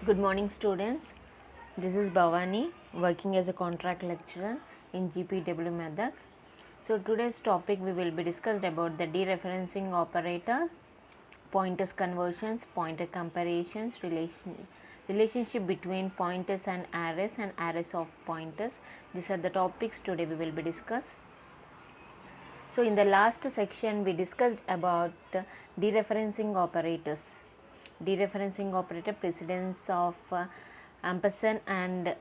Good morning, students. This is Bhavani, working as a contract lecturer in GPW Medak. So today's topic we will be discussed about the dereferencing operator, pointers conversions, pointer comparisons, relationship between pointers and arrays of pointers. These are the topics today we will be discussed. So in the last section we discussed about dereferencing operators. Dereferencing operator, precedence of ampersand and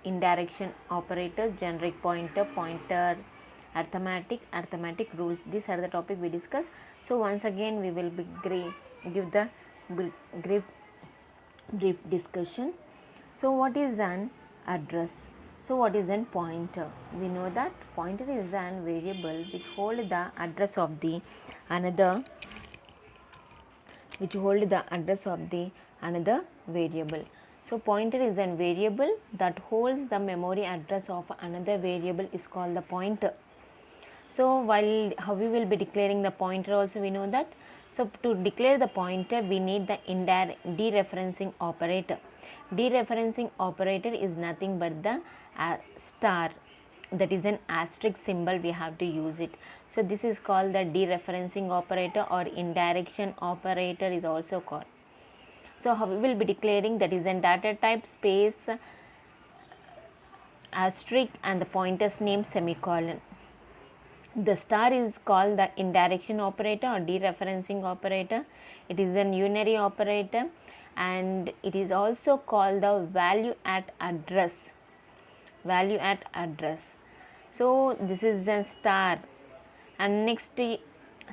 indirection operators, generic pointer, pointer arithmetic rules. These are the topic we discuss. So once again we will be give the brief discussion. So what is an address? So what is an pointer? We know that pointer is an variable which hold the address of the another variable. So pointer is a variable that holds the memory address of another variable is called the pointer. So while how we will be declaring the pointer also we know that. So to declare the pointer we need the dereferencing operator. Dereferencing operator is nothing but the star, that is an asterisk symbol, we have to use it. So this is called the dereferencing operator, or indirection operator is also called. So how we will be declaring, that is in data type space asterisk and the pointer's name semicolon. The star is called the indirection operator or dereferencing operator. It is an unary operator and it is also called the value at address. So this is a star, and next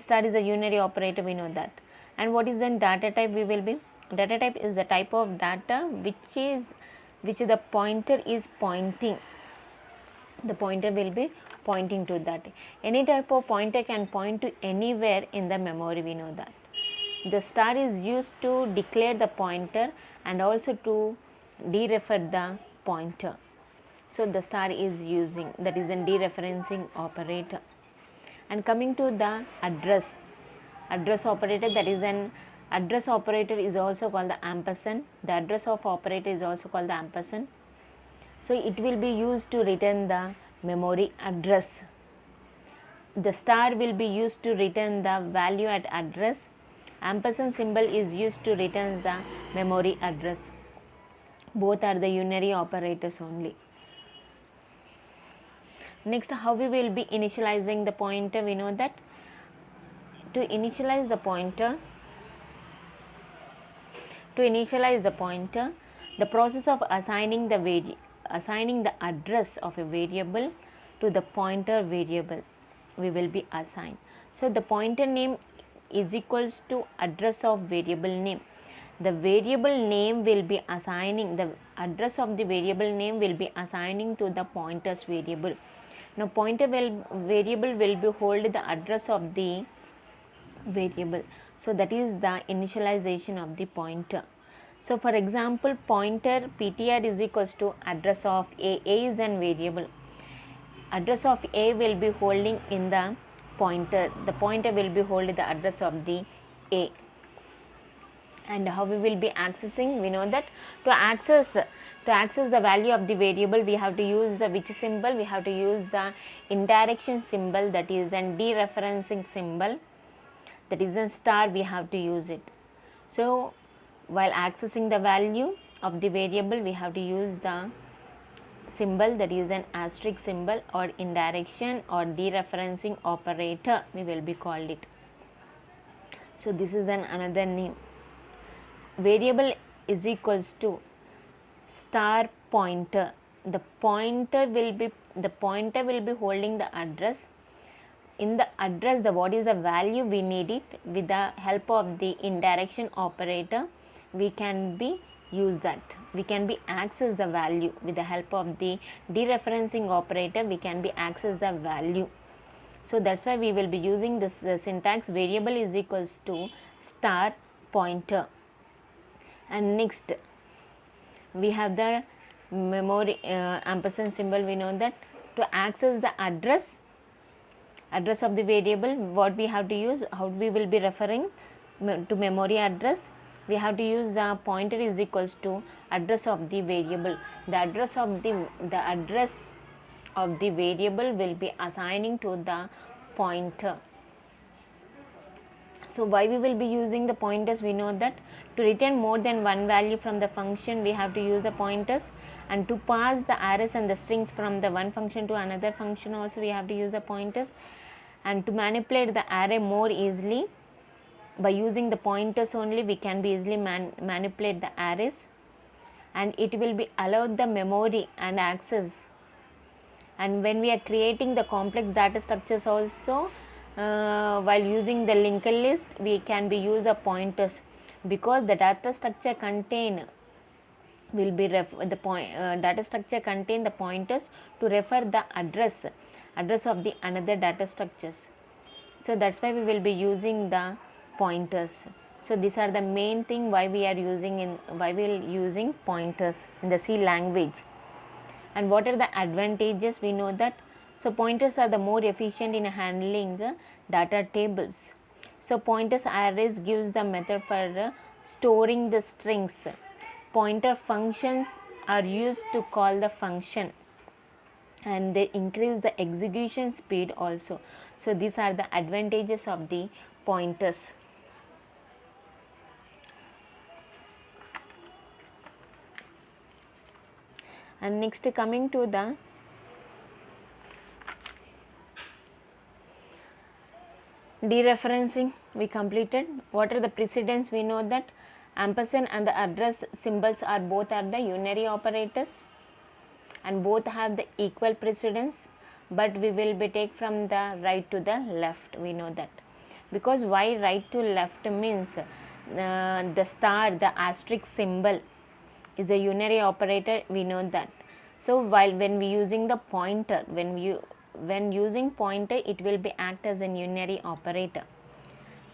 star is a unary operator, we know that. And what is then data type? We will be, data type is the type of data which the pointer is pointing. The pointer will be pointing to that. Any type of pointer can point to anywhere in the memory, we know that. The star is used to declare the pointer and also to derefer the pointer. So the star is using, that is a dereferencing operator. And coming to the address operator, that is an address operator is also called the ampersand. The address of operator is also called the ampersand. So it will be used to return the memory address. The star will be used to return the value at address. Ampersand symbol is used to return the memory address. Both are the unary operators only. Next, how we will be initializing the pointer? We know that to initialize the pointer, the process of assigning the address of a variable to the pointer variable we will be assigned. So the pointer name is equals to address of variable name. The variable name will be assigning, the address of the variable name will be assigning to the pointer's variable. Now pointer variable will be hold the address of the variable. So that is the initialization of the pointer. So for example, pointer ptr is equals to address of a. A is an variable. Address of a will be holding in the pointer. The pointer will be holding the address of the a. And how we will be accessing? We know that to access the value of the variable we have to use the which symbol? We have to use the indirection symbol, that is an dereferencing symbol, that is a star, we have to use it. So while accessing the value of the variable we have to use the symbol, that is an asterisk symbol or indirection or dereferencing operator we will be called it. So this is another name. Variable is equals to star pointer. The pointer will be holding the address. In the address, what is the value we need it, with the help of the indirection operator we can be use that. We can be access the value with the help of the dereferencing operator, we can be access the value. So that's why we will be using this syntax, variable is equals to star pointer. And next we have the memory ampersand symbol. We know that to access the address of the variable, what we have to use, how we will be referring to memory address. we have to use the pointer is equals to address of the variable. The address of the variable will be assigning to the pointer. So why we will be using the pointers? We know that to return more than one value from the function we have to use the pointers, and to pass the arrays and the strings from the one function to another function also we have to use the pointers, and to manipulate the array more easily by using the pointers only we can be easily manipulate the arrays, and it will be allowed the memory and access. And when we are creating the complex data structures also, while using the linked list we can be use of pointers, because the data structure contain will be data structure contain the pointers to refer the address of the another data structures. So that's why we will be using the pointers. So these are the main thing why we are using pointers in the C language. And what are the advantages? We know that so pointers are the more efficient in handling data tables. So pointers arrays gives the method for storing the strings. Pointer functions are used to call the function, and they increase the execution speed also. So these are the advantages of the pointers. And next, coming to the dereferencing, we completed. What are the precedents? We know that ampersand and the address symbols are both are the unary operators and both have the equal precedence, but we will be take from the right to the left. We know that, because why right to left means the star, the asterisk symbol is a unary operator, we know that. So while when we using the pointer, when using pointer it will be act as a unary operator.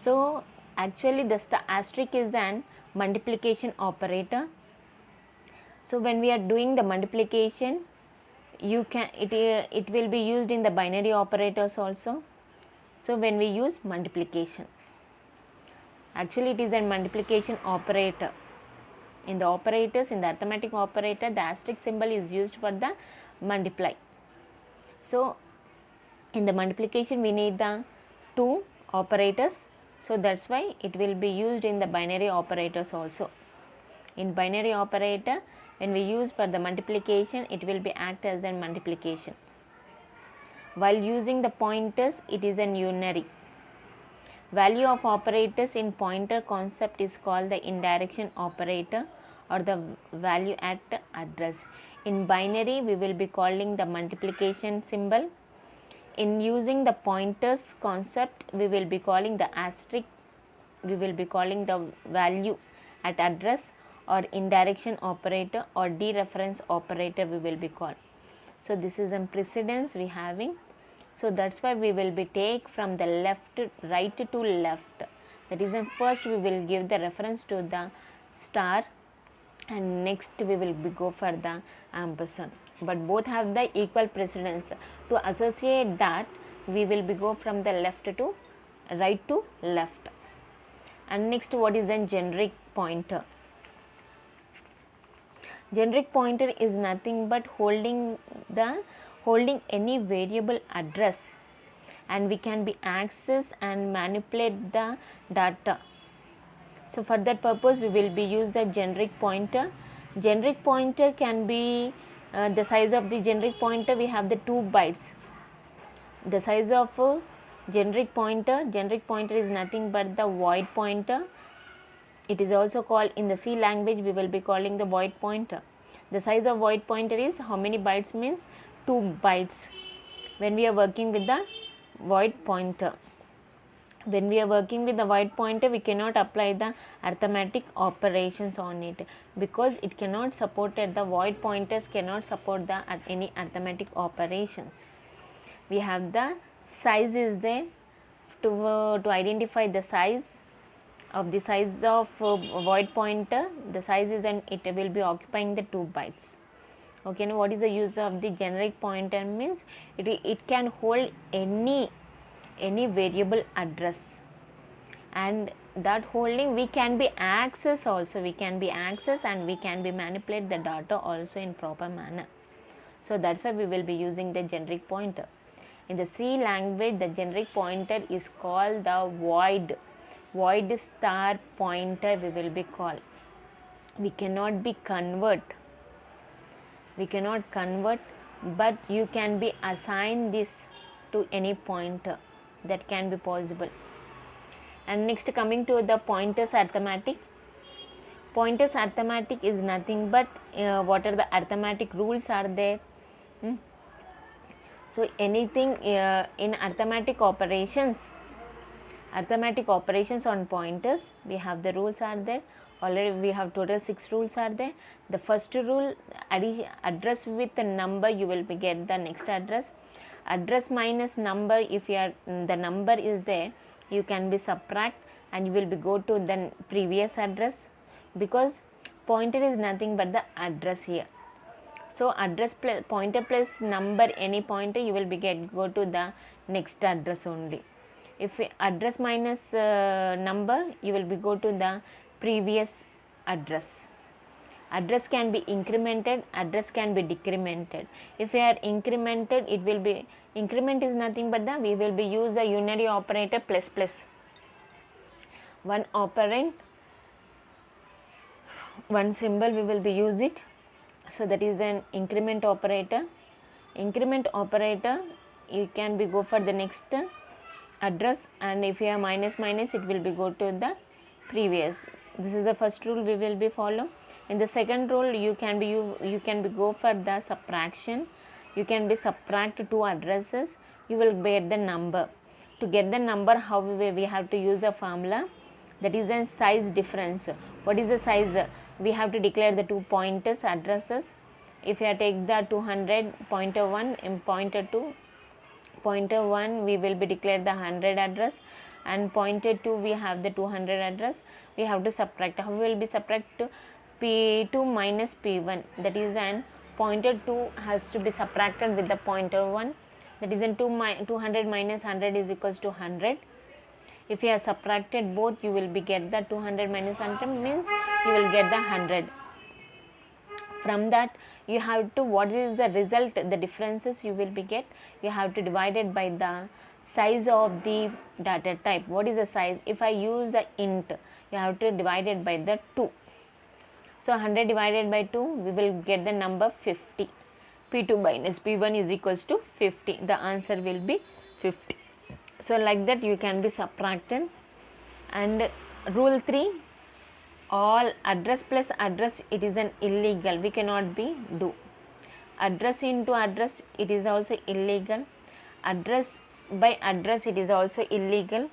So actually the asterisk is an multiplication operator. So when we are doing the multiplication, it will be used in the binary operators also. So when we use multiplication, actually it is a multiplication operator. In the operators, in the arithmetic operator, the asterisk symbol is used for the multiply. So in the multiplication we need the two operators, so that's why it will be used in the binary operators also. In binary operator, when we use for the multiplication, it will be act as a multiplication. While using the pointers, it is an unary. Value of operators in pointer concept is called the indirection operator or the value at address. In binary, we will be calling the multiplication symbol. In using the pointers concept, we will be calling the asterisk, we will be calling the value at address, or indirection operator or dereference operator we will be called. So this is a precedence we having. So that's why we will be take from the right to left. That is first we will give the reference to the star, and next we will be go for the ampersand, but both have the equal precedence. To associate that, we will be go from the right to left. And next, what is a generic pointer? Generic pointer is nothing but holding any variable address, and we can be access and manipulate the data. So for that purpose we will be use the generic pointer. Generic pointer can be the size of the generic pointer, we have the 2 bytes. The size of generic pointer is nothing but the void pointer. It is also called in the C language, we will be calling the void pointer. The size of void pointer is how many bytes means 2 bytes when we are working with the void pointer. When we are working with the void pointer, we cannot apply the arithmetic operations on it, because it cannot support it. The void pointers cannot support the any arithmetic operations. We have the size is there to identify the size of void pointer. The size is, and it will be occupying the 2 bytes. Okay, now what is the use of the generic pointer means it can hold any variable address, and that holding we can be access also, we can be access and we can be manipulate the data also in proper manner. So that's why we will be using the generic pointer. In the C language, the generic pointer is called the void star pointer we will be called. We cannot convert, but you can be assign this to any pointer, that can be possible. And next, coming to the pointers arithmetic. Pointers arithmetic is nothing but what are the arithmetic rules are there. So anything in arithmetic operations on pointers, we have the rules are there. Already we have total 6 rules are there. The first rule, address with the number, you will be get the next address. Address minus number, if you are the number is there, you can be subtract and you will be go to the previous address, because pointer is nothing but the address here. So address plus pointer plus number, any pointer, you will be go to the next address only. If address minus number, you will be go to the previous address. Address can be incremented, address can be decremented. If we are incremented, it will be, increment is nothing but the, we will be use the unary operator plus plus. One operand, one symbol we will be use it. So that is an increment operator. Increment operator, you can be go for the next address, and if you have minus minus, it will be go to the previous. This is the first rule we will be follow. In the second rule, you can be go for the subtraction. You can be subtract 2 addresses, you will get the number. To get the number, how we have to use a formula, that is a size difference. What is the size? We have to declare the 2 pointers addresses. If you take the 200 pointer 1 and pointer 2, pointer 1 we will be declare the 100 address, and pointer 2 we have the 200 address. We have to subtract. How we will be subtract? P2 minus P1, that is an pointer 2 has to be subtracted with the pointer 1, that is in 200 minus 100 is equals to 100. If you have subtracted both, you will be get the 200 minus 100 means you will get the 100. From that, you have to, what is the result, the differences you will be get, you have to divide it by the size of the data type. What is the size? If I use the int, you have to divide it by the 2. So 100 divided by 2, we will get the number 50. P2 minus P1 is equals to 50. The answer will be 50. So like that you can be subtracted. And rule 3, all address plus address, it is an illegal, we cannot be do. Address into address, it is also illegal. Address by address, it is also illegal.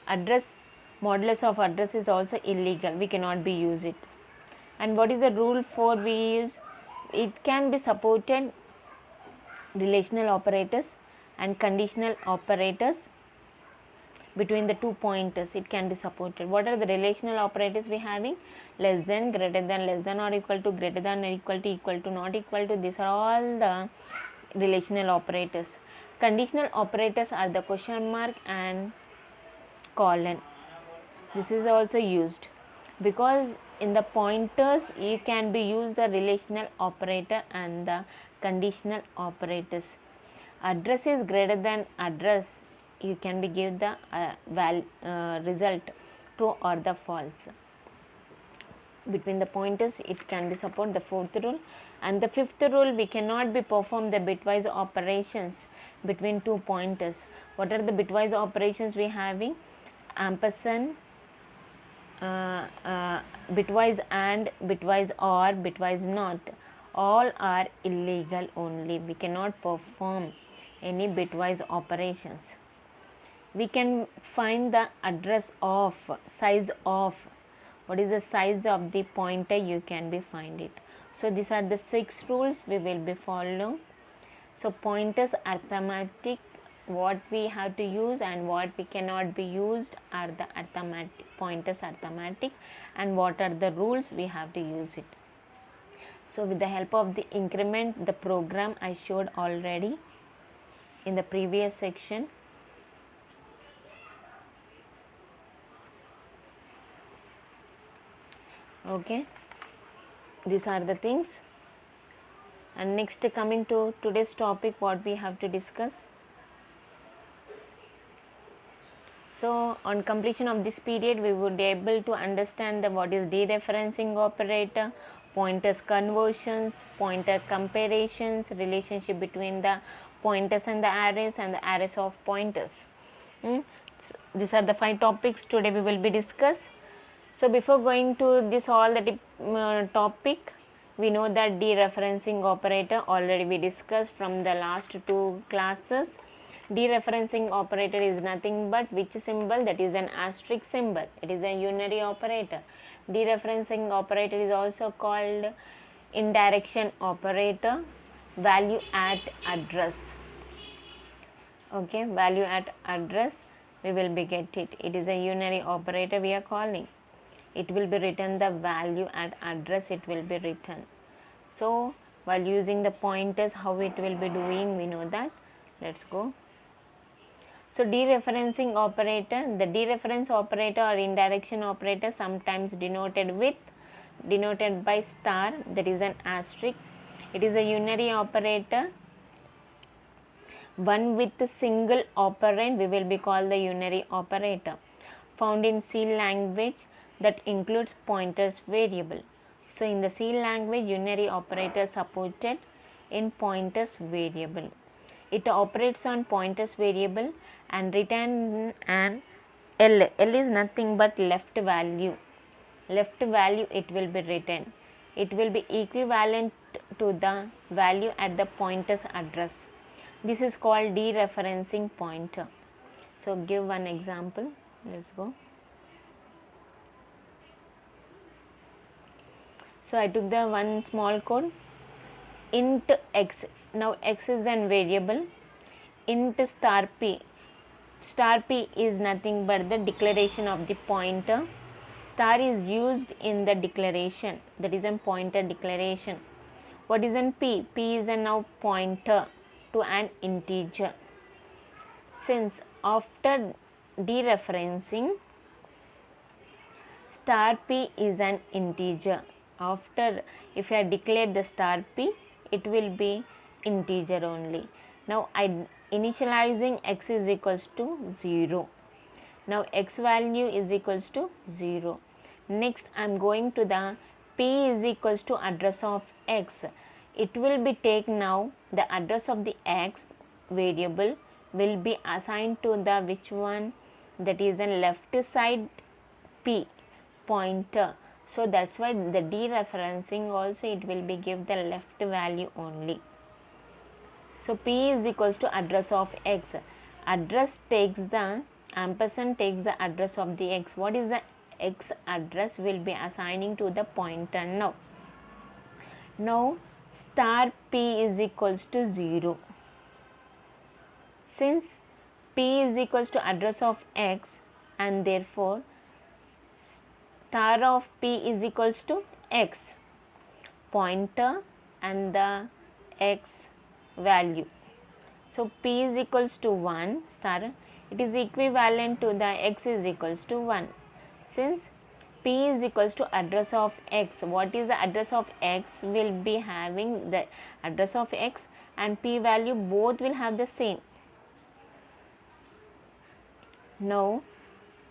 Address modulus of address is also illegal, we cannot be use it. And what is the rule 4 we use? It can be supported relational operators and conditional operators between the 2 pointers, it can be supported. What are the relational operators we having? Less than, greater than, less than or equal to, greater than or equal to, not equal to. These are all the relational operators. Conditional operators are the question mark and colon. This is also used because in the pointers you can be use the relational operator and the conditional operators. Address is greater than address, you can be give the result true or the false. Between the pointers it can be support the 4th rule. And the 5th rule, we cannot be perform the bitwise operations between 2 pointers. What are the bitwise operations we having? Ampersand, bitwise and, bitwise or, bitwise not, all are illegal only. We cannot perform any bitwise operations. We can find the address of, size of, what is the size of the pointer, you can be find it. So these are the 6 rules we will be following. So pointers arithmetic, what we have to use and what we cannot be used are the arithmetic, pointers arithmetic, and what are the rules we have to use it. So with the help of the increment, the program I showed already in the previous section. Okay, these are the things. And next, coming to today's topic, what we have to discuss. So on completion of this period, we would be able to understand what is dereferencing operator, pointers conversions, pointer comparisons, relationship between the pointers and the arrays of pointers. These are the 5 topics today we will be discuss. So before going to this all the topic, we know that dereferencing operator already we discussed from the last 2 classes. Dereferencing operator is nothing but which symbol? That is an asterisk symbol. It is a unary operator. Dereferencing operator is also called indirection operator, value at address. Okay, value at address, we will be get it. It is a unary operator we are calling. It will be written the value at address, it will be written. So while using the pointers, how it will be doing, we know that. Let's go. So dereferencing operator, the dereference operator or indirection operator sometimes denoted by star, that is an asterisk. It is a unary operator, one with a single operand, we will be called the unary operator, found in C language that includes pointers variable. So in the C language, unary operator supported in pointers variable. It operates on pointers variable and return an L. L is nothing but left value. Left value it will be written. It will be equivalent to the value at the pointer's address. This is called dereferencing pointer. So give one example. Let's go. So I took the one small code, int x. Now x is an variable. Int star p. Star p is nothing but the declaration of the pointer. Star is used in the declaration, that is a pointer declaration. What is an p? P is a now pointer to an integer. Since after dereferencing, star p is an integer. After, if I declare the star p, it will be integer only. Now I initializing x is equals to 0. Now x value is equals to 0. Next I am going to the p is equals to address of x. It will be take now the address of the x variable will be assigned to the which one, that is the left side p pointer. So that's why the dereferencing also it will be give the left value only. So p is equals to address of x. Address takes the ampersand takes the address of the x. What is the x address will be assigning to the pointer now. Now star p is equals to 0. Since p is equals to address of x and therefore star of p is equals to x, pointer and the x value. So p is equals to 1 star, it is equivalent to the x is equals to 1. Since p is equals to address of x, what is the address of x will be having the address of x and p value both will have the same. Now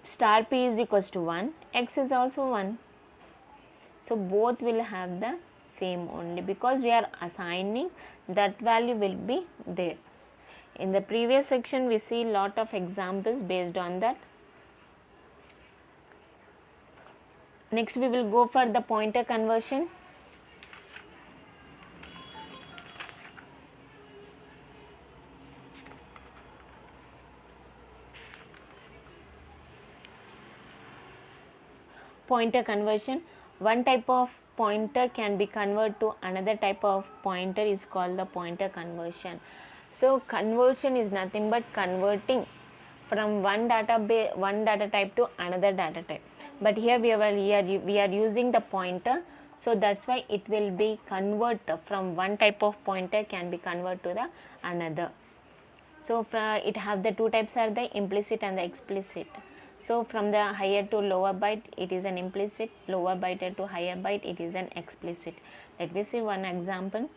star p is equals to 1, x is also 1. So both will have the same only because we are assigning that value will be there. In the previous section we see lot of examples based on that. Next we will go for the pointer conversion. Pointer conversion, one type of pointer can be converted to another type of pointer is called the pointer conversion. So conversion is nothing but converting from one data type to another data type. But here we are using the pointer, so that's why it will be convert from one type of pointer can be converted to the another. So it have the two types are the implicit and the explicit. So from the higher to lower byte it is an implicit, lower byte to higher byte it is an explicit. Let me see one example.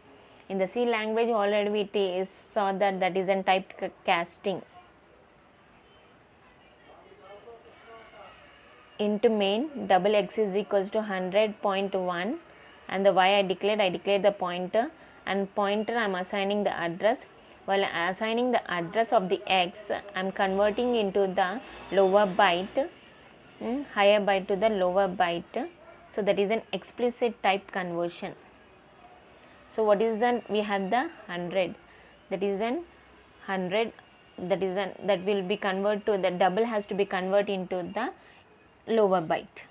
In the C language already we saw that is a typecasting. Into main double x is equals to 100.1 and the y I declared the pointer, and pointer I am assigning the address. While assigning the address of the x, I am converting into the lower byte, higher byte to the lower byte. So that is an explicit type conversion. So what is that? We have the 100. That is an 100. That will be converted to the double has to be converted into the lower byte.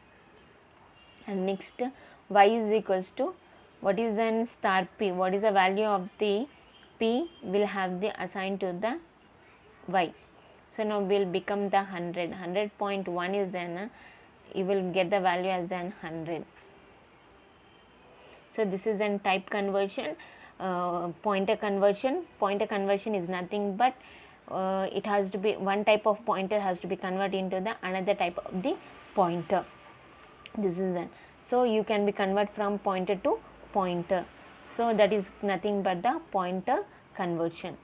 And next, y is equals to what is then star p. What is the value of the p will have the assigned to the y. So now will become the 100. 100.1 is then you will get the value as an 100. So this is an type conversion, pointer conversion. Pointer conversion is nothing but it has to be one type of pointer has to be converted into the another type of the pointer. This is an, so you can be convert from pointer to pointer. So that is nothing but the pointer conversion.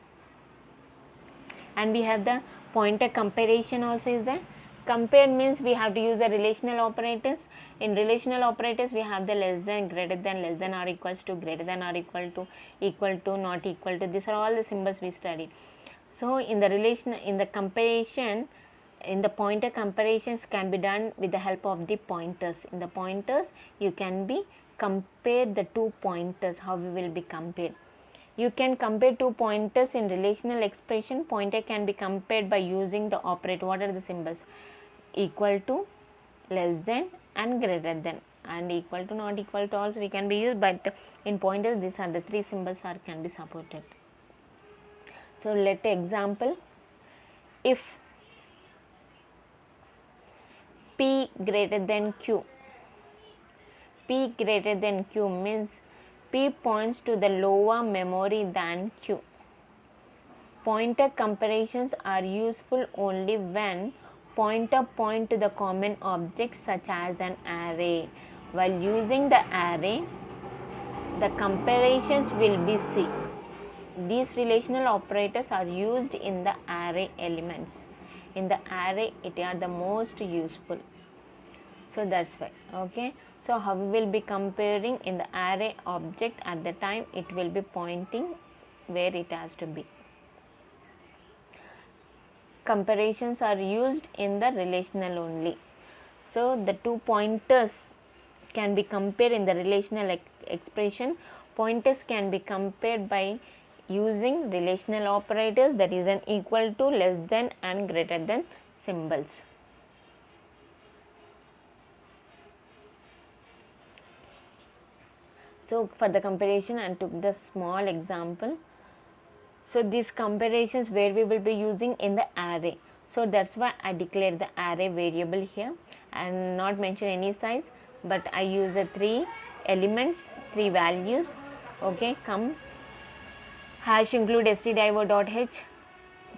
And we have the pointer comparison also is there. Compare means we have to use the relational operators. In relational operators we have the less than, greater than, less than or equals to, greater than or equal to, not equal to. These are all the symbols we studied. So in the relation, in the comparison, in the pointer comparisons can be done with the help of the pointers. In the pointers you can be compare the two pointers. How we will be compared? You can compare two pointers in relational expression. Pointer can be compared by using the operator. What are the symbols? Equal to, less than and greater than, and equal to, not equal to also we can be used, but in pointers these are the three symbols are can be supported. So let example, if p greater than q, p greater than q means p points to the lower memory than q. Pointer comparisons are useful only when pointer point to the common object such as an array. While using the array, the comparisons will be C. These relational operators are used in the array elements. In the array it are the most useful. So that's why. Okay. So how we will be comparing in the array object at the time it will be pointing where it has to be. Comparisons are used in the relational only. So the two pointers can be compared in the relational expression. Pointers can be compared by using relational operators, that is an equal to, less than and greater than symbols. So for the comparison I took the small example. So these comparisons where we will be using in the array. So that's why I declare the array variable here and not mention any size, but I use the 3 elements, 3 values. Okay, come hash include stdio.h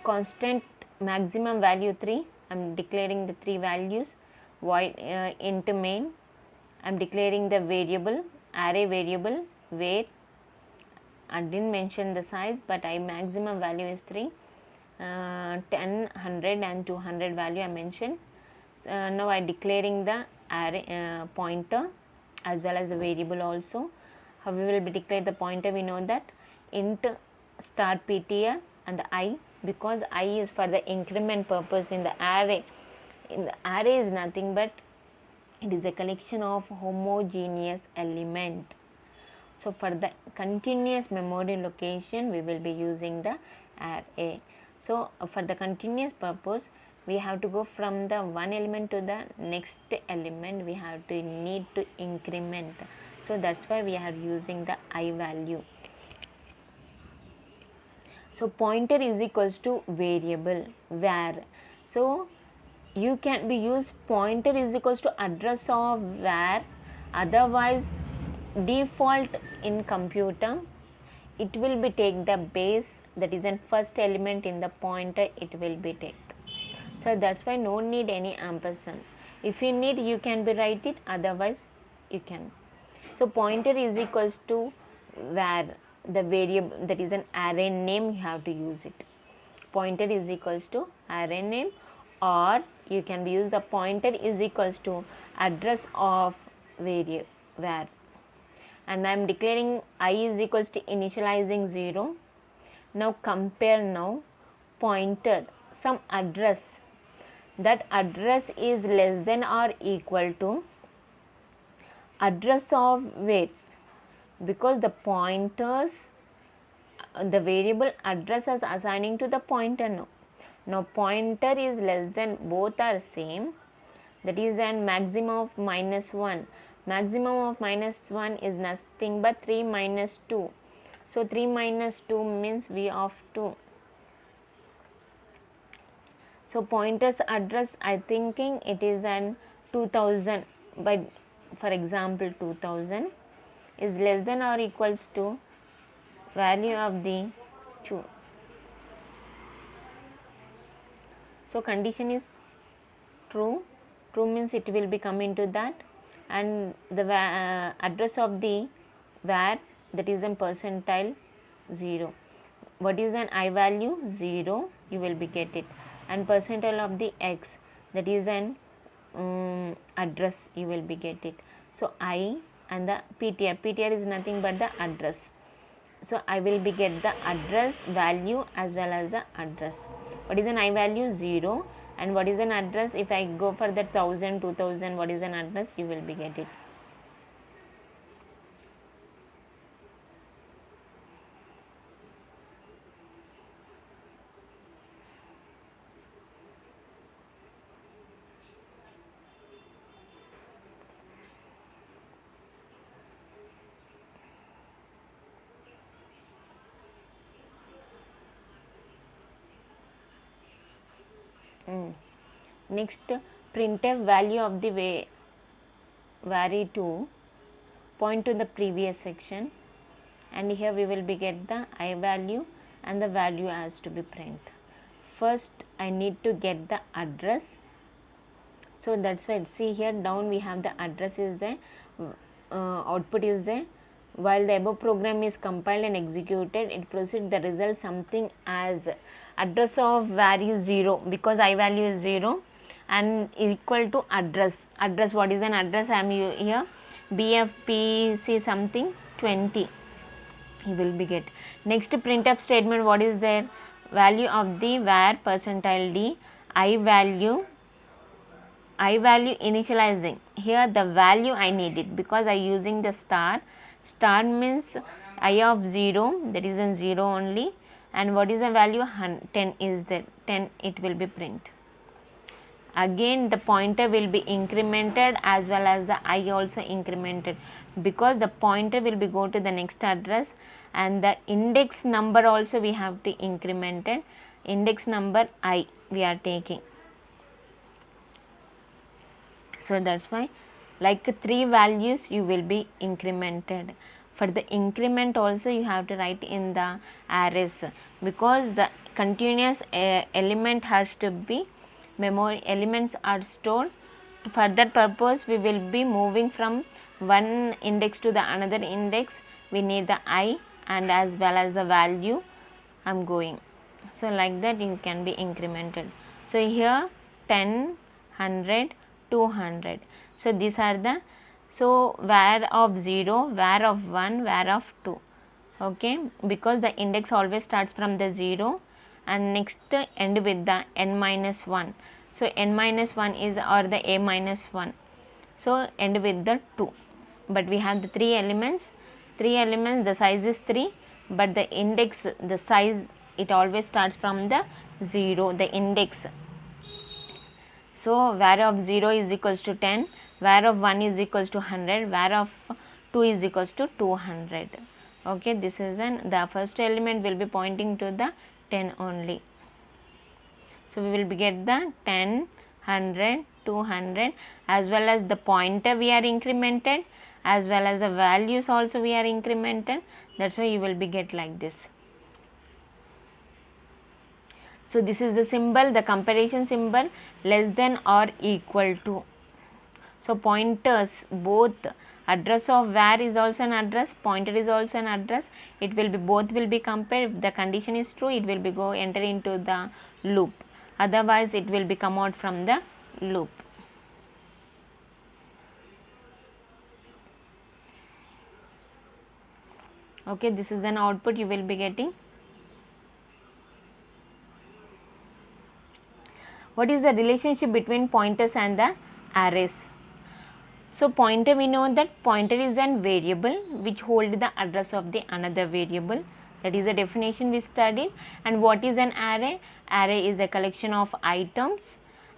constant maximum value 3. I am declaring the 3 values. Void int main, I am declaring the variable, array variable where I didn't mention the size, but I maximum value is 3, 10, 100 and 200 value I mentioned. Now I declaring the array pointer as well as the variable also. How we will be declare the pointer? We know that int star ptr and the I, because I is for the increment purpose in the array. In the array is nothing but it is a collection of homogeneous element. So for the continuous memory location we will be using the array. So for the continuous purpose we have to go from the one element to the next element, we have to need to increment. So that's why we are using the I value. So pointer is equals to variable var. So you can be used pointer is equals to address of var, otherwise default in computer it will be take the base, that is an first element in the pointer it will be take. So that's why no need any ampersand. If you need, you can be write it, otherwise you can. So pointer is equals to var, the variable, that is an array name, you have to use it. Pointer is equals to array name, or you can use the pointer is equals to address of variable var, and I am declaring I is equals to initializing 0. Now compare now pointer, some address, that address is less than or equal to address of where, because the pointers, the variable address is assigning to the pointer now. Now pointer is less than, both are same, that is an maximum of -1. Maximum of -1 is nothing but 3 minus 2. So 3 minus 2 means v of 2. So pointer's address, I thinking it is an 2000, but for example 2000 is less than or equals to value of the 2. So condition is true. True means it will be come into that, and the address of the var, that is an percentile 0. What is an I value? 0, you will be get it, and percentile of the x, that is an address, you will be get it. So I and the PTR is nothing but the address. So I will be get the address value as well as the address. What is an I value? 0. And what is an address? If I go for the 1000, 2000, what is an address? You will be get it. Next, printf value of the vary to point to the previous section, and here we will be get the I value and the value has to be print. First I need to get the address. So that's why, see here down we have the address is there, output is there. While the above program is compiled and executed, it proceeds the result something as address of var is 0, because I value is 0 and equal to address. Address, what is an address? I am here BFPC something 20, you will be get. Next printf statement, what is there? Value of the var percentile d, I value initializing. Here the value I need it, because I using the star. Star means I of 0, that is in 0 only, and what is the value? 10 is there, 10 it will be print. Again the pointer will be incremented as well as the I also incremented, because the pointer will be go to the next address, and the index number also we have to incremented. Index number I we are taking. So that's why like 3 values you will be incremented. For the increment also you have to write in the arrays, because the continuous element has to be, memory elements are stored. For that purpose we will be moving from one index to the another index. We need the I and as well as the value I am going. So like that you can be incremented. So here 10, 100, 200. So these are the, so var of 0, var of 1, var of 2. Okay, because the index always starts from the 0 and next end with the n minus 1. So n minus 1 is, or the a minus 1. So end with the 2. But we have the 3 elements. 3 elements, the size is 3, but the index, the size, it always starts from the 0, the index. So var of 0 is equals to 10, var of 1 is equals to 100, var of 2 is equals to 200. Okay, this is the first element will be pointing to the 10 only. So we will be get the 10, 100, 200, as well as the pointer we are incremented, as well as the values also we are incremented. That's why you will be get like this. So this is the symbol, the comparison symbol, less than or equal to. So pointers, both address of where is also an address, pointer is also an address. It will be, both will be compared. If the condition is true, it will be go enter into the loop. Otherwise, it will be come out from the loop. Okay, this is an output you will be getting. What is the relationship between pointers and the arrays? So pointer, we know that pointer is an variable which hold the address of the another variable. That is the definition we studied. And what is an array? Array is a collection of items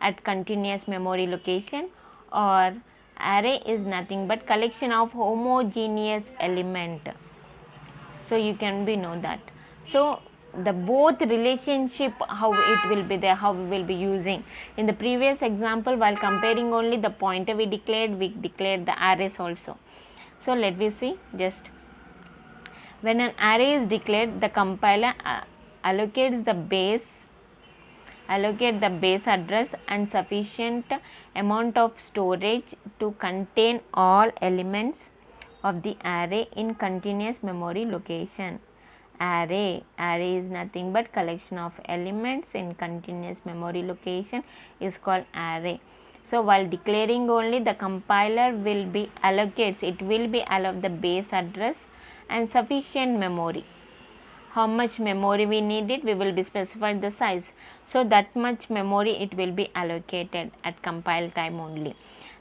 at continuous memory location, or array is nothing but collection of homogeneous element. So you can be know that. So the both relationship, how it will be there, how we will be using. In the previous example, while comparing only the pointer we declared the arrays also. So let me see. Just when an array is declared, the compiler allocates the base address and sufficient amount of storage to contain all elements of the array in continuous memory location. Array is nothing but collection of elements in continuous memory location is called array. So while declaring only, the compiler will be allocates, it will be allowed the base address and sufficient memory. How much memory we need it, we will be specified the size. So that much memory it will be allocated at compile time only.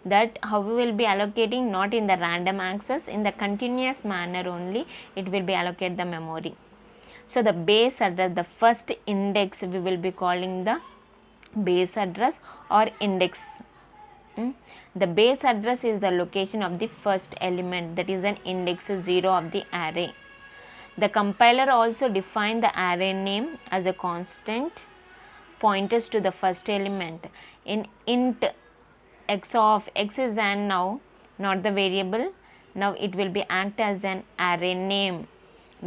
That how we will be allocating, not in the random access, in the continuous manner only it will be allocate the memory. So the base address, the first index, we will be calling the base address or index. The base address is the location of the first element, that is an index 0 of the array. The compiler also defined the array name as a constant pointers to the first element. In int x of x is an now, not the variable. Now it will be act as an array name,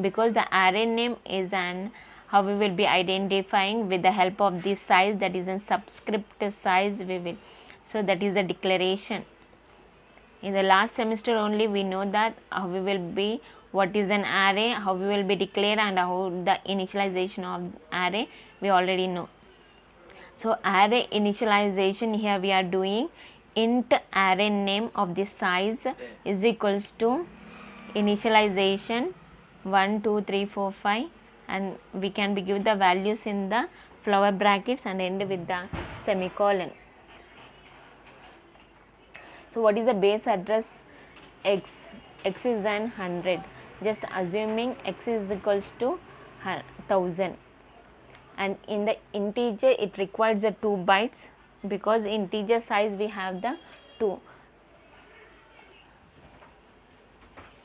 because the array name is an, how we will be identifying with the help of this size, that is a subscript size we will. So that is the declaration. In the last semester only we know that how we will be, what is an array, how we will be declare, and how the initialization of array we already know. So array initialization, here we are doing int array name of the size is equals to initialization 1 2 3 4 5, and we can be give the values in the flower brackets and end with the semicolon. So what is the base address? X is an 100, just assuming x is equals to 1000, and in the integer it requires the 2 bytes, because integer size we have the 2.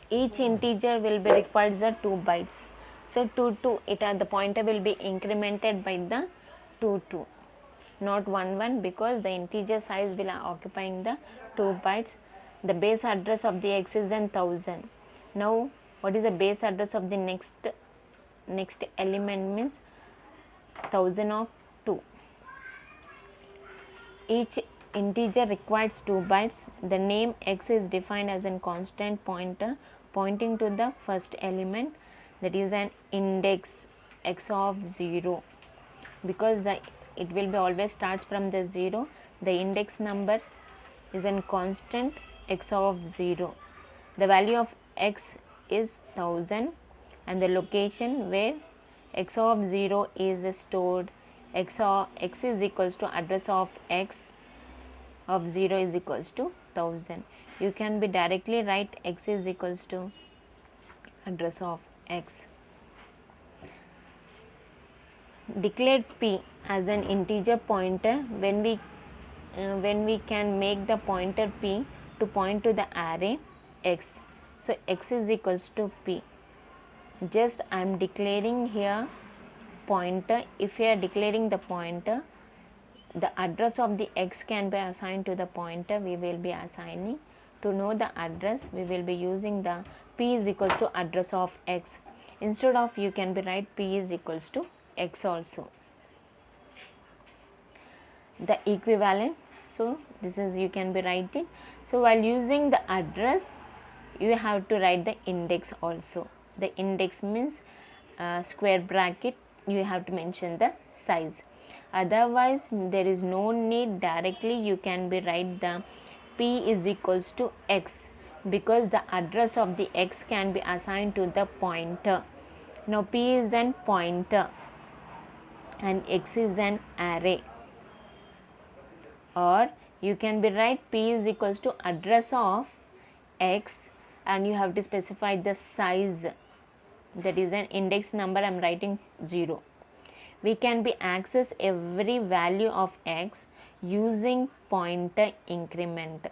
Each integer will be required the 2 bytes. So 2 it the pointer will be incremented by the 2, not 1, because the integer size will occupying the 2 bytes. The base address of the x is 1000. Now what is the base address of the next element? Means 1000 of 2. Each integer requires 2 bytes. The name x is defined as a constant pointer pointing to the first element, that is an index x of 0, because it will be always starts from the 0. The index number is a constant x of 0. The value of x is 1000, and the location where x of 0 is stored, x is equals to address of x of 0 is equals to 1000. You can be directly write x is equals to address of x. Declared p as an integer pointer when we can make the pointer p to point to the array x. So x is equals to p. Just I am declaring here pointer. If you are declaring the pointer, the address of the x can be assigned to the pointer we will be assigning. To know the address, we will be using the p is equals to address of x. Instead of, you can be write p is equals to x also. the equivalent. So this is, you can be writing. So while using the address, you have to write the index also. The index means square bracket, you have to mention the size. Otherwise there is no need, directly you can be write the p is equals to x, because the address of the x can be assigned to the pointer. Now p is an pointer and x is an array. Or you can be write p is equals to address of x, and you have to specify the size, that is an index number, I am writing 0. We can be access every value of x using pointer increment.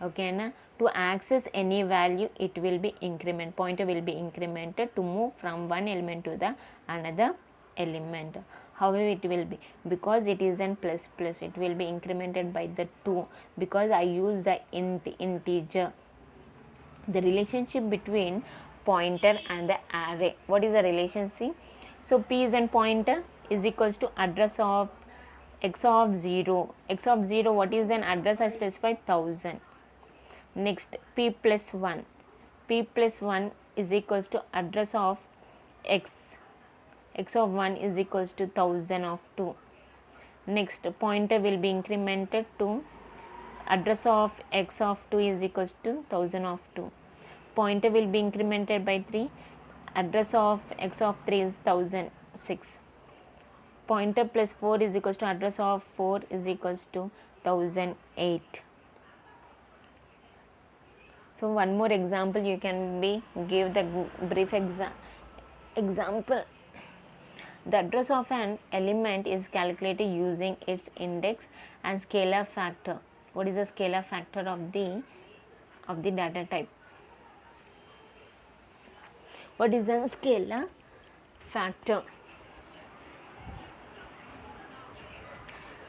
Okay na? To access any value, it will be increment, pointer will be incremented to move from one element to the another element. However it will be, because it is an plus plus, it will be incremented by the 2, because I use the integer. The relationship between pointer and the array, what is the relationship? So p is an pointer is equals to address of x of 0. X of 0, what is an address? I specified 1000. Next p plus 1, p plus 1 is equals to address of x, x of 1 is equals to 1000 of 2. Next pointer will be incremented to address of x of 2 is equals to 1000 of 2. Pointer will be incremented by 3, address of x of 3 is 1006. Pointer plus 4 is equals to address of 4 is equals to 1008. So one more example you can be give the brief example. The address of an element is calculated using its index and scalar factor. What is the scalar factor of the data type? What is a scalar factor?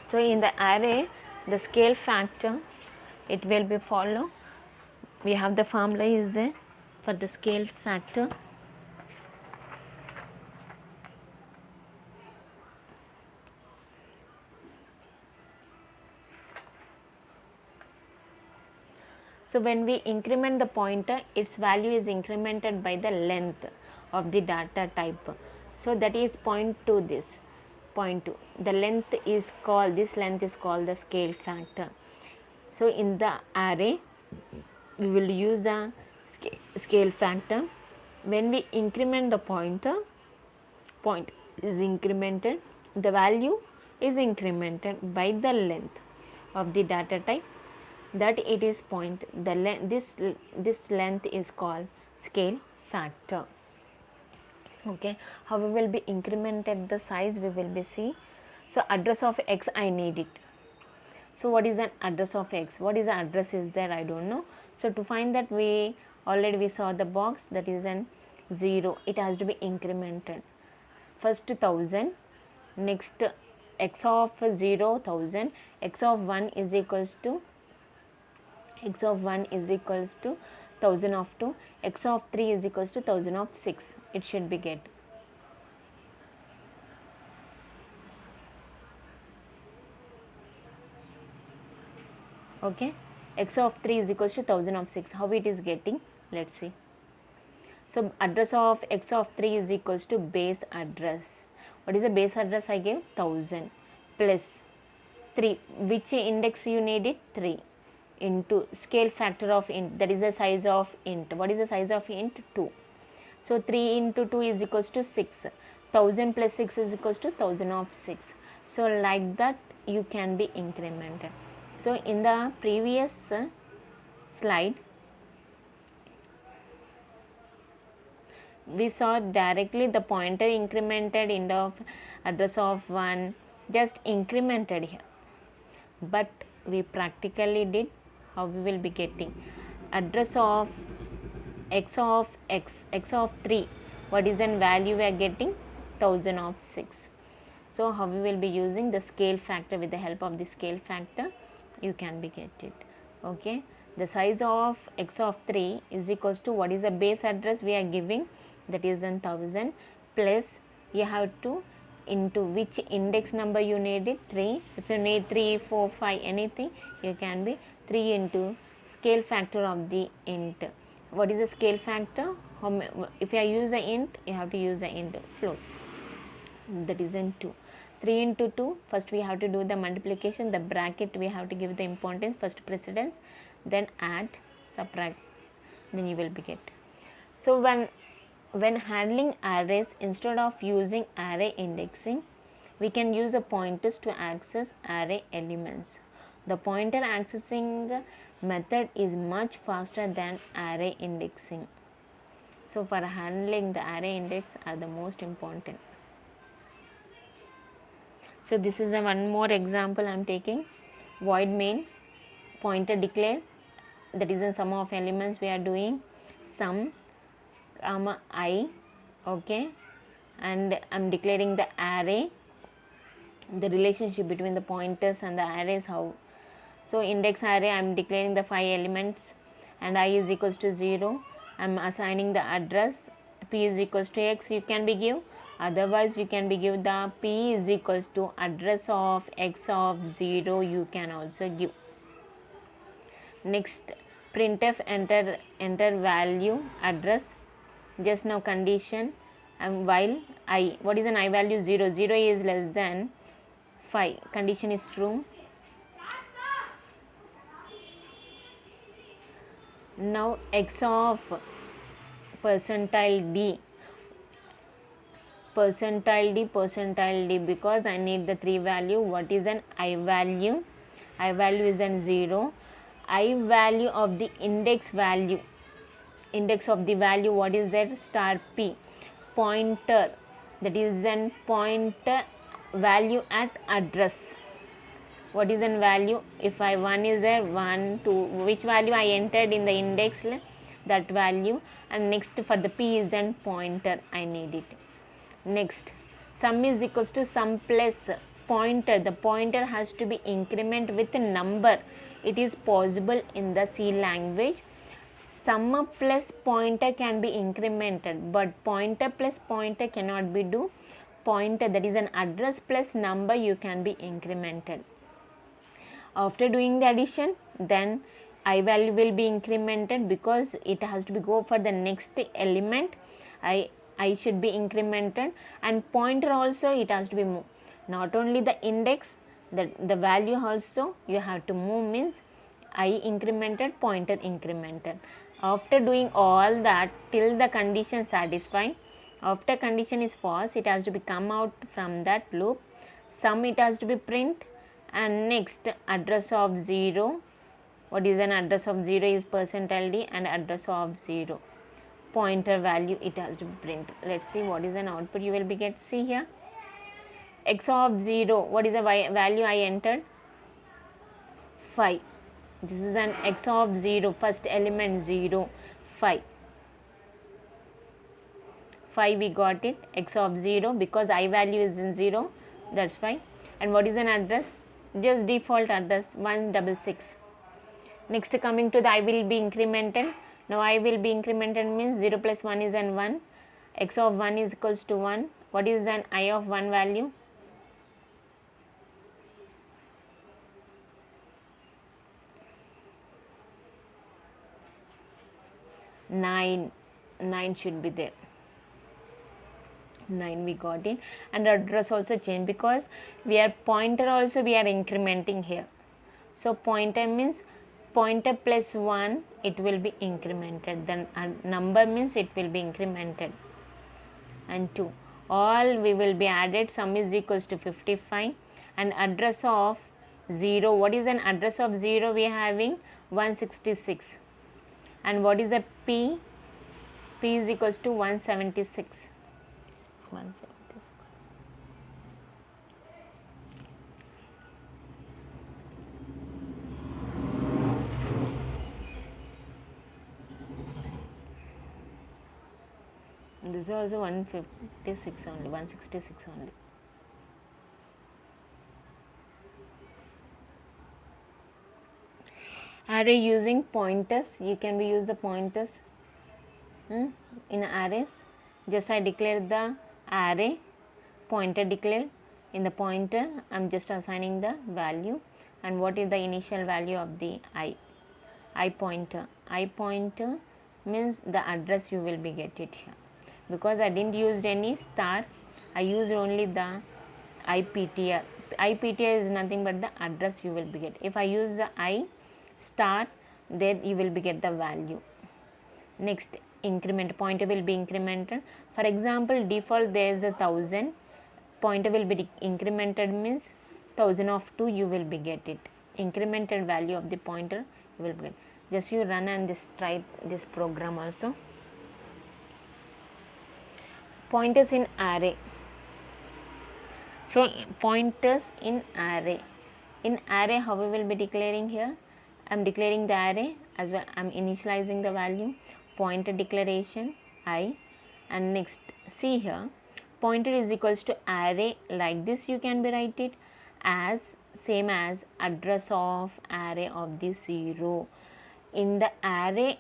So in the array, the scale factor, it will be follow. We have the formula is there for the scale factor. So when we increment the pointer, its value is incremented by the length of the data type. So that is 0.2, this 0.2. The length is called, this length is called the scale factor. So in the array, we will use a scale factor. When we increment the pointer, point is incremented, the value is incremented by the length of the data type, that it is point, the this length is called scale factor. Okay, how we will be incremented the size, we will be see. So address of x, I need it. So what is an address of x? What is the address is there? I don't know. So to find that, we already saw the box, that is an 0. It has to be incremented. First 1000, next x of 0 1000, x of 1 is equals to 1000 of 2, x of 3 is equals to 1000 of 6. It should be get. Okay, x of 3 is equals to 1000 of 6. How it is getting? Let's see. So address of x of 3 is equals to base address. What is the base address? I gave 1000 plus 3. Which index you need it? 3 into scale factor of int, that is the size of int. What is the size of int? 2. So 3 into 2 is equals to 6. 1000 plus 6 is equals to 1000 of 6. So like that you can be incremented. So in the previous slide, we saw directly the pointer incremented in the address of 1, just incremented here. But we practically did, how we will be getting address of x of 3, what is the value we are getting? 1000 of 6. So how we will be using the scale factor, with the help of the scale factor you can be get it. Okay, the size of x of 3 is equals to, what is the base address we are giving, that is 1000 plus you have to into which index number you need it, 3. If you need 3, 4, 5, anything, you can be 3 into scale factor of the int. What is the scale factor? If you use the int, you have to use the int float, that is in 2. 3 into 2, first we have to do the multiplication, the bracket we have to give the importance, first precedence, then add, subtract, then you will be get. So when handling arrays, instead of using array indexing, we can use the pointers to access array elements. The pointer accessing method is much faster than array indexing. So for handling the array index are the most important. So this is a one more example I am taking. Void main, pointer declare, that is the sum of elements we are doing, sum comma I, okay, and I am declaring the array, the relationship between the pointers and the arrays, how. So index array I am declaring the 5 elements and I is equals to 0. I am assigning the address, p is equals to x, you can be give, otherwise you can be give the p is equals to address of x of 0, you can also give. Next, printf enter value address, just now condition, and while I, what is an I value? 0, 0 is less than 5, condition is true. Now x of percentile d, percentile d, because I need the 3 value. What is an I value? I value is an 0. I value of the index value, index of the value, what is that? Star p, pointer, that is an pointer value at address. What is an value? If I 1 is there, 1, 2, which value I entered in the index, that value, and next for the p is an pointer, I need it. Next, sum is equals to sum plus pointer, the pointer has to be increment with a number. It is possible in the C language. Sum plus pointer can be incremented, but pointer plus pointer cannot be do. Pointer, that is an address plus number, you can be incremented. After doing the addition, then I value will be incremented because it has to be go for the next element. I should be incremented, and pointer also it has to be moved. Not only the index, the value also you have to move, means I incremented, pointer incremented. After doing all that till the condition satisfied, after condition is false, it has to be come out from that loop. Sum it has to be print, and next address of 0. What is an address of 0 is percentile d, and address of 0 pointer value it has to be print. Let's see what is an output you will be get. See here, x of 0, what is the value I entered? 5. This is an x of 0, first element 0, 5. 5 we got it, x of 0, because I value is in 0, that's fine. And what is an address? Just default address 166. Next, coming to the I will be incremented. Now I will be incremented means 0 plus 1 is an 1, x of 1 is equals to 1. What is an I of 1 value? 9. 9 should be there. 9 we got it, and address also change because we are pointer also we are incrementing here. So pointer means pointer plus 1 it will be incremented, then number means it will be incremented, and 2 all we will be added. Sum is equals to 55, and address of 0, what is an address of 0? We are having 166, and what is the p? P is equals to 176. 176. This is also 156 only, 166 only. Array using pointers, you can be use the pointers in arrays. Just I declare the array pointer declared. In the pointer I am just assigning the value, and what is the initial value of the I pointer. I pointer means the address you will be get it here. Because I didn't use any star, I used only the IPTR. IPTR is nothing but the address you will be get. If I use the I star, then you will be get the value. Next, increment, pointer will be incremented. For example, default there is 1000, pointer will be incremented means 1000 of 2 you will be get it. Incremented value of the pointer you will get. Just you run and this try this program also. Pointers in array. So pointers in array. In array, how we will be declaring here? I am declaring the array as well. I am initializing the value. Pointer declaration I, and next see here, pointer is equals to array, like this you can be write it as same as address of array of the 0. In the array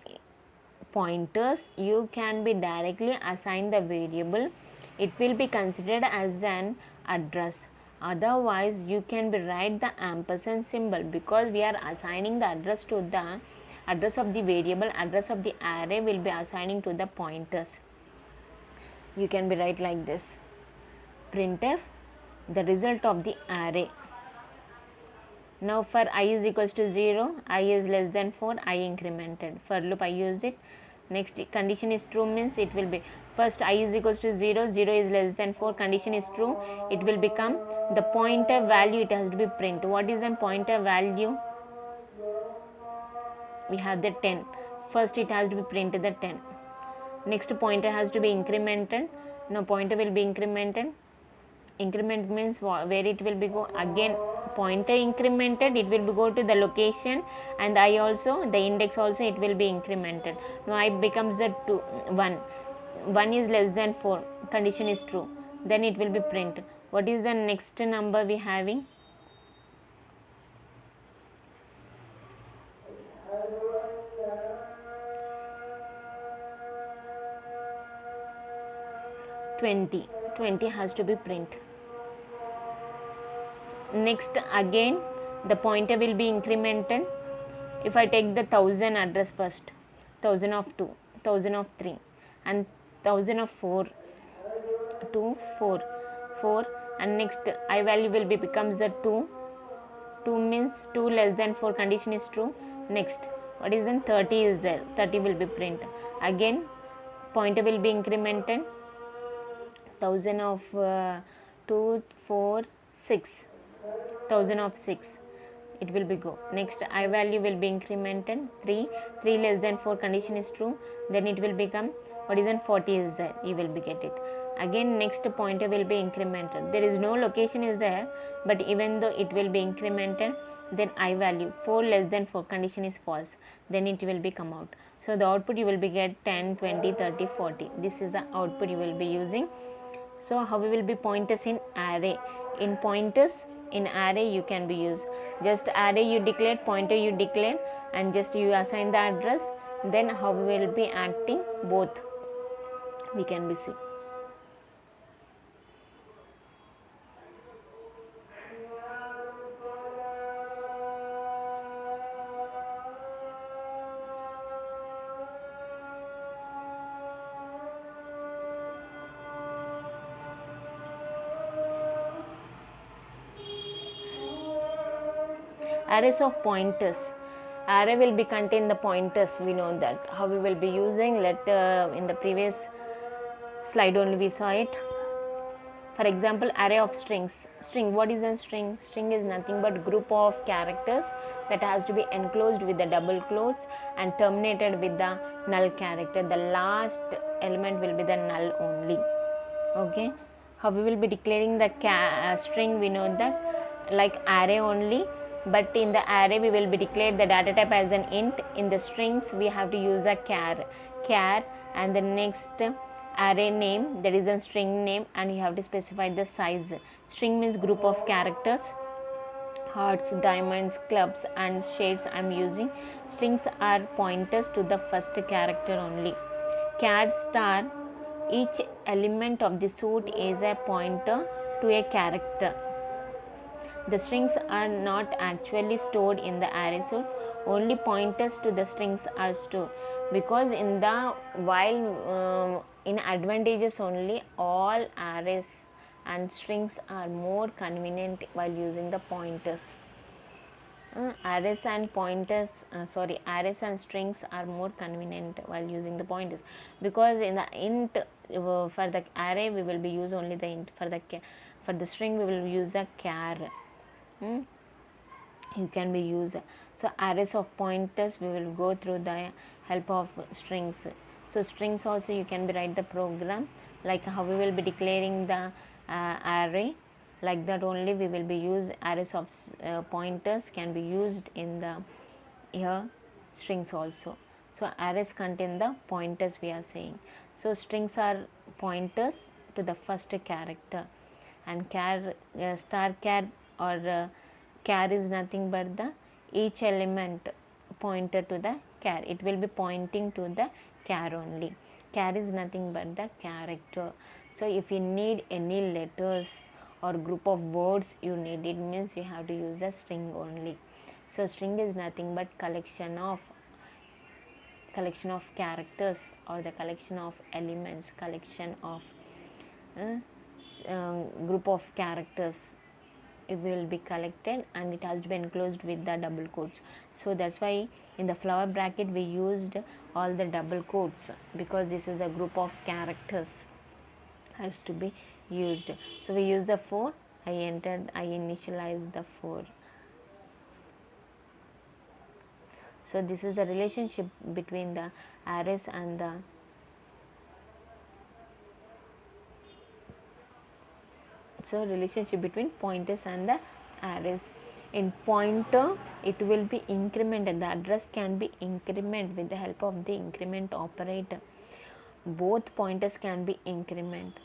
pointers you can be directly assign the variable, it will be considered as an address. Otherwise you can be write the ampersand symbol, because we are assigning the address to the address of the variable, address of the array will be assigning to the pointers. You can be write like this, printf the result of the array. Now for I is equals to 0, I is less than 4, I incremented. For loop I used it. Next, condition is true means it will be first I is equals to 0, 0 is less than 4, condition is true, it will become the pointer value, it has to be print. What is the pointer value? We have the 10. First it has to be printed the 10. Next, pointer has to be incremented. Now pointer will be incremented. Increment means where it will be go, again pointer incremented, it will be go to the location, and I also the index also it will be incremented. Now I becomes the 2 1, 1 is less than 4, condition is true, then it will be print. What is the next number we having? Twenty has to be print. Next, again the pointer will be incremented. If I take the 1000 address first, 1000 of 2, 1000 of 3, and 1000 of 4, 2, 4, 4, and next I value will be becomes the 2, 2 means 2 less than 4, condition is true. Next, what is then 30 is there, 30 will be print. Again pointer will be incremented, 1000 of 2, 4, 6, 1000 of 6, it will be go. Next, I value will be incremented, 3, 3 less than 4, condition is true, then it will become what is then 40 is there, you will be get it. Again next pointer will be incremented, there is no location is there, but even though it will be incremented, then I value 4 less than 4, condition is false, then it will be come out. So the output you will be get 10, 20, 30, 40, this is the output you will be using. So how we will be pointers in array? In pointers in array you can be used, just array you declare, pointer you declare, and just you assign the address, then how we will be acting both we can be see. Arrays of pointers. Array will be contain the pointers, we know that. How we will be using, in the previous slide only we saw it. For example, array of strings. String, what is a string? String is nothing but group of characters that has to be enclosed with the double quotes and terminated with the null character. The last element will be the null only. Okay. How we will be declaring the string, we know that like array only, but in the array we will be declared the data type as an int. In the strings we have to use a char, and the next array name, that is a string name, and you have to specify the size. String means group of characters, hearts, diamonds, clubs and shades I am using. Strings are pointers to the first character only. Char star Each element of the suit is a pointer to a character. The strings are not actually stored in the array suits, only pointers to the strings are stored, because in the while in advantages only, all arrays and strings are more convenient while using the pointers. Arrays and pointers arrays and strings are more convenient while using the pointers, because in the int for the array we will be use only the int, for the string we will use a char. You can be used. So arrays of pointers we will go through the help of strings. So strings also you can be write the program like how we will be declaring the array, like that only we will be use arrays of pointers can be used in the here strings also. So arrays contain the pointers we are saying. So strings are pointers to the first character, and char star char or char is nothing but the each element pointer to the char. It will be pointing to the char only. Char is nothing but the character. So if you need any letters or group of words you need, it means you have to use a string only. So string is nothing but collection of characters, or the collection of elements, collection of group of characters. It will be collected and it has to be enclosed with the double quotes. So that's why in the flower bracket we used all the double quotes, because this is a group of characters has to be used. So we use the 4. I initialized the 4. So this is the relationship between the arrays and the relationship between pointers and the arrays. In pointer it will be incremented, the address can be incremented with the help of the increment operator. Both pointers can be increment.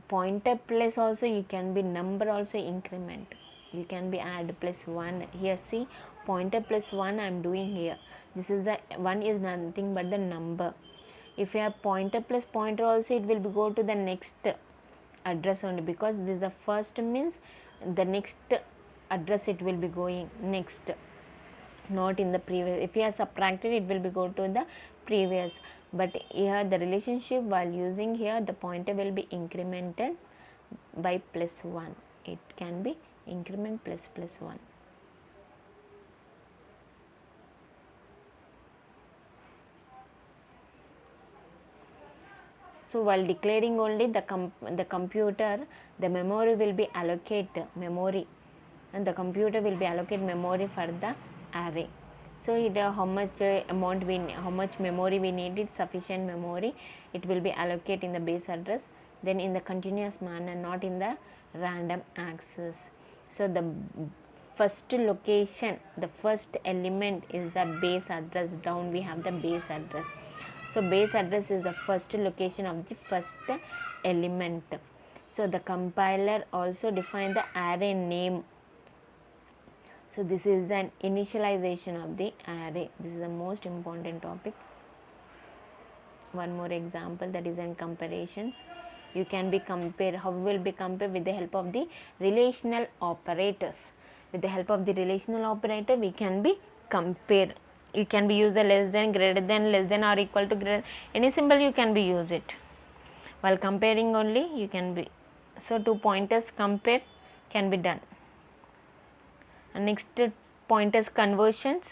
Pointer plus also you can be number also increment, you can be add plus 1. Here see, pointer plus 1 I am doing here. This is a 1 is nothing but the number. If you have pointer plus pointer also, it will be go to the next address only, because this is the first means the next address it will be going next, not in the previous. If you are subtracted it will be go to the previous, but here the relationship while using here the pointer will be incremented by plus 1. It can be increment plus 1. So while declaring only the computer, the memory will be allocate memory, and the computer will be allocate memory for the array. So it how much how much memory we needed, sufficient memory, it will be allocate in the base address, then in the continuous manner, not in the random access. So the first location, the first element is the base address. Down we have the base address. So base address is the first location of the first element. So the compiler also define the array name. So this is an initialization of the array. This is the most important topic. One more example, that is in comparisons. You can be compared. How will be compared? With the help of the relational operators. With the help of the relational operator we can be compare. You can be use the less than, greater than, less than or equal to, greater, any symbol you can be use it. While comparing only you can be. So two pointers compare can be done. And next, pointers conversions.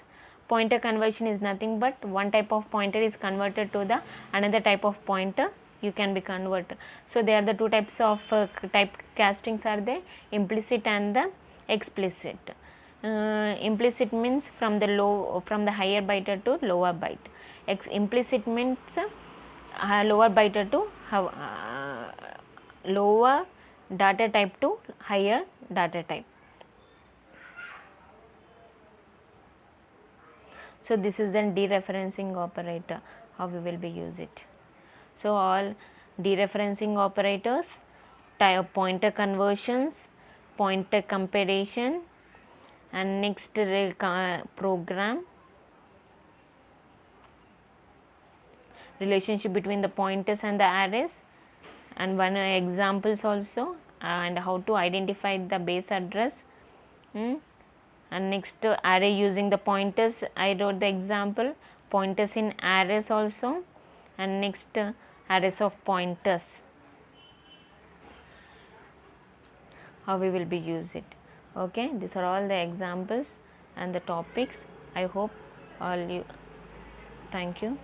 Pointer conversion is nothing but one type of pointer is converted to the another type of pointer, you can be converted. So there are the two types of type castings are there, implicit and the explicit. Implicit means from the higher byte to lower byte. Implicit means lower byte to lower data type to higher data type. So this is a dereferencing operator, how we will be use it. So all dereferencing operators, pointer conversions, pointer comparison, and next program. relationship between the pointers and the arrays, and one examples also, and how to identify the base address. And next, array using the pointers, I wrote the example, pointers in arrays also, and next, arrays of pointers, how we will be use it. Okay, these are all the examples and the topics. I hope all you, thank you.